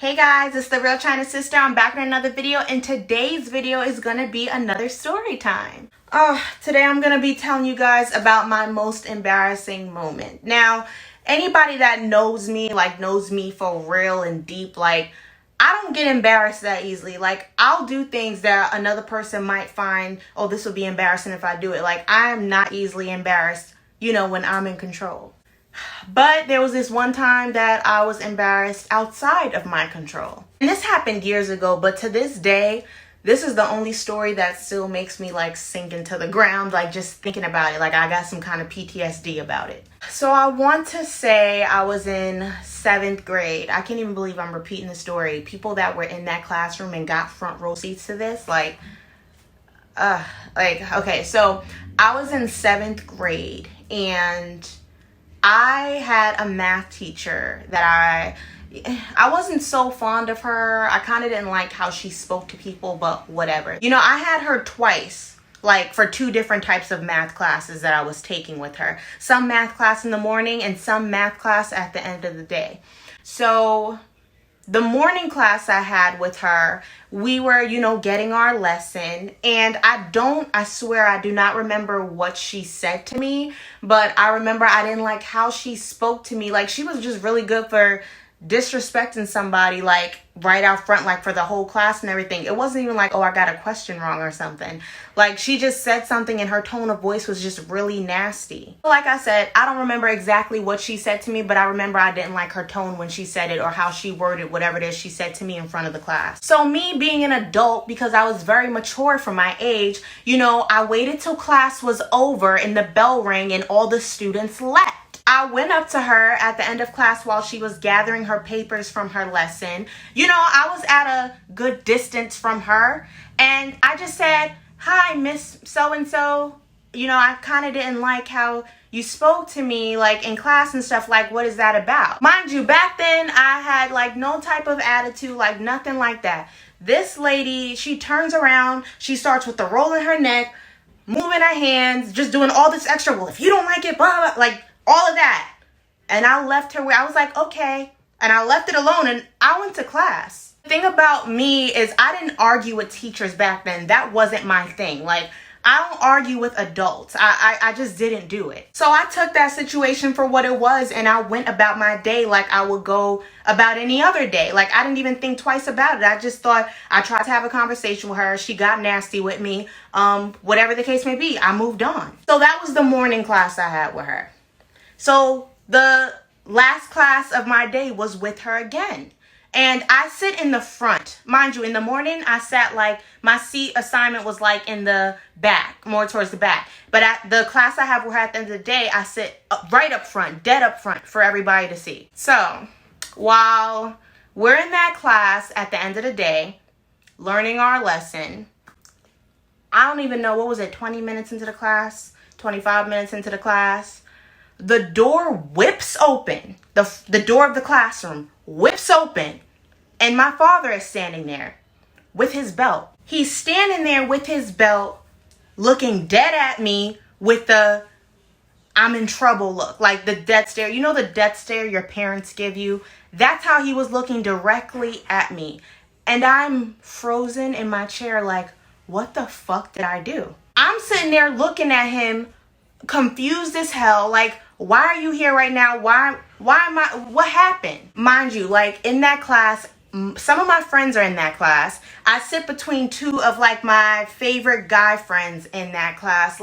Hey guys, it's the Real China Sister. I'm back with another video, and today's video is gonna be another story time. Today I'm gonna be telling you guys about my most embarrassing moment. Now, anybody that knows me, knows me for real and deep, I don't get embarrassed that easily. I'll do things that another person might find, oh, this would be embarrassing if I do it. I am not easily embarrassed, when I'm in control. But there was this one time that I was embarrassed outside of my control. And this happened years ago, but to this day, this is the only story that still makes me sink into the ground, just thinking about it. I got some kind of PTSD about it. So I want to say I was in 7th grade. I can't even believe I'm repeating the story. People that were in that classroom and got front row seats to this, okay, so I was in 7th grade and I had a math teacher that I wasn't so fond of her. I kind of didn't like how she spoke to people, but whatever. I had her twice, for 2 different types of math classes that I was taking with her. Some math class in the morning and some math class at the end of the day. So the morning class I had with her, we were, getting our lesson, and I swear I do not remember what she said to me, but I remember I didn't like how she spoke to me. She was just really good for disrespecting somebody, right out front, for the whole class and everything. It wasn't even oh, I got a question wrong or something. She just said something and her tone of voice was just really nasty. Like I said, I don't remember exactly what she said to me, but I remember I didn't like her tone when she said it or how she worded whatever it is she said to me in front of the class. So me being an adult, because I was very mature for my age, I waited till class was over and the bell rang and all the students left. I went up to her at the end of class while she was gathering her papers from her lesson. I was at a good distance from her, and I just said, "Hi, Miss So-and-so. I kind of didn't like how you spoke to me, in class and stuff. What is that about?" Mind you, back then, I had, no type of attitude, nothing like that. This lady, she turns around, she starts with the roll in her neck, moving her hands, just doing all this extra, well, if you don't like it, blah, blah, all of that. And I left her where I was okay. And I left it alone and I went to class. The thing about me is I didn't argue with teachers back then. That wasn't my thing. I don't argue with adults. I just didn't do it. So I took that situation for what it was and I went about my day like I would go about any other day. I didn't even think twice about it. I just thought, I tried to have a conversation with her. She got nasty with me. Whatever the case may be, I moved on. So that was the morning class I had with her. So the last class of my day was with her again. And I sit in the front. Mind you, in the morning, I sat my seat assignment was in the back, more towards the back. But at the class I have with her at the end of the day, I sit right up front, dead up front for everybody to see. So while we're in that class at the end of the day, learning our lesson, I don't even know, what was it, 20 minutes into the class, 25 minutes into the class, the door whips open. The door of the classroom whips open. And my father is standing there with his belt. He's standing there with his belt, looking dead at me with the I'm in trouble look. The death stare. You know the death stare your parents give you? That's how he was looking directly at me. And I'm frozen in my chair what the fuck did I do? I'm sitting there looking at him, confused as hell, why are you here right now? Why am I, what happened? Mind you, in that class, some of my friends are in that class. I sit between 2 of my favorite guy friends in that class.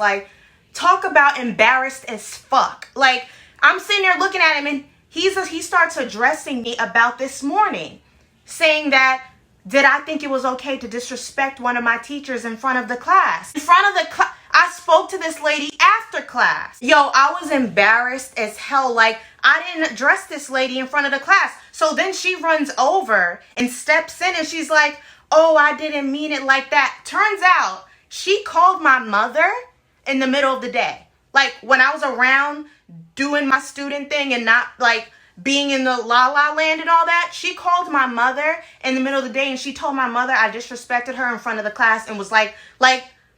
Talk about embarrassed as fuck. I'm sitting there looking at him and he starts addressing me about this morning, saying that, did I think it was okay to disrespect one of my teachers in front of the class? In front of the class. I spoke to this lady after class. Yo, I was embarrassed as hell. I didn't address this lady in front of the class. So then she runs over and steps in and she's like, oh, I didn't mean it like that. Turns out she called my mother in the middle of the day. When I was around doing my student thing and not being in the la-la land and all that, she called my mother in the middle of the day and she told my mother I disrespected her in front of the class and was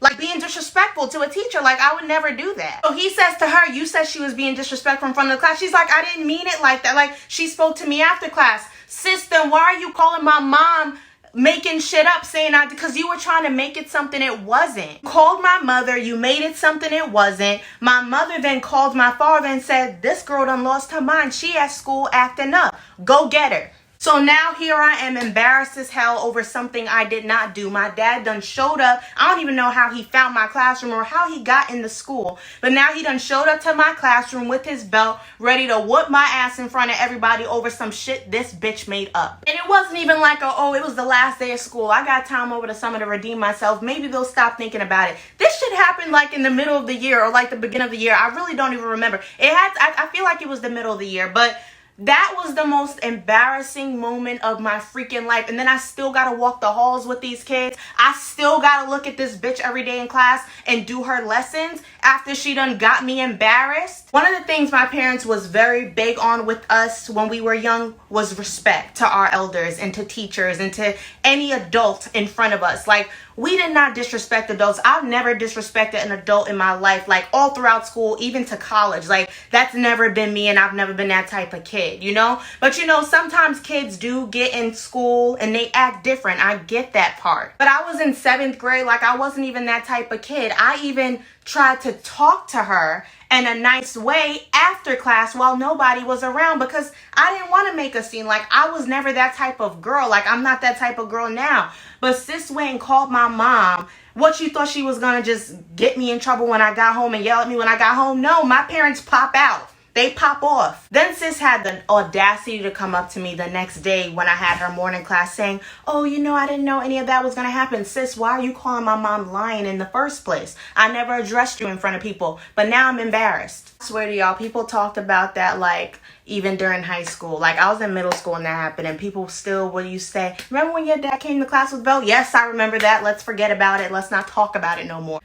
Like being disrespectful to a teacher. Like I would never do that. So he says to her, you said she was being disrespectful in front of the class. She's like, I didn't mean it like that. Like she spoke to me after class. Sis, then why are you calling my mom making shit up saying because you were trying to make it something it wasn't. You called my mother, you made it something it wasn't. My mother then called my father and said, this girl done lost her mind. She at school acting up. Go get her. So now here I am embarrassed as hell over something I did not do. My dad done showed up. I don't even know how he found my classroom or how he got in the school. But now he done showed up to my classroom with his belt, ready to whoop my ass in front of everybody over some shit this bitch made up. And it wasn't even like, it was the last day of school. I got time over the summer to redeem myself. Maybe they'll stop thinking about it. This shit happened like in the middle of the year or like the beginning of the year. I really don't even remember. I feel like it was the middle of the year, but that was the most embarrassing moment of my freaking life. And then I still gotta walk the halls with these kids. I still gotta look at this bitch every day in class and do her lessons after she done got me embarrassed. One of the things my parents was very big on with us when we were young was respect to our elders and to teachers and to any adult in front of us. Like, we did not disrespect adults. I've never disrespected an adult in my life, like all throughout school, even to college. Like, that's never been me, and I've never been that type of kid, you know? But you know, sometimes kids do get in school and they act different. I get that part. But I was in 7th grade, like I wasn't even that type of kid. I even tried to talk to her in a nice way after class while nobody was around because I didn't want to make a scene. Like, I was never that type of girl. Like, I'm not that type of girl now. But sis went and called my mom. What, you thought she was going to just get me in trouble when I got home and yell at me when I got home? No, my parents pop out. They pop off. Then sis had the audacity to come up to me the next day when I had her morning class saying, oh, you know, I didn't know any of that was going to happen. Sis, why are you calling my mom lying in the first place? I never addressed you in front of people, but now I'm embarrassed. I swear to y'all, people talked about that like even during high school. Like, I was in middle school when that happened, and people still would you say, remember when your dad came to class with belt? Yes, I remember that. Let's forget about it. Let's not talk about it no more.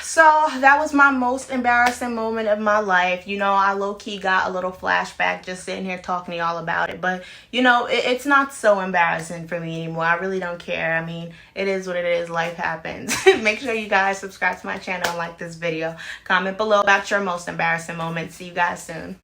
So that was my most embarrassing moment of my life. You know, I low-key got a little flashback just sitting here talking to y'all about it. But, you know, it's not so embarrassing for me anymore. I really don't care. I mean, it is what it is. Life happens. Make sure you guys subscribe to my channel and like this video. Comment below about your most embarrassing moment. See you guys soon.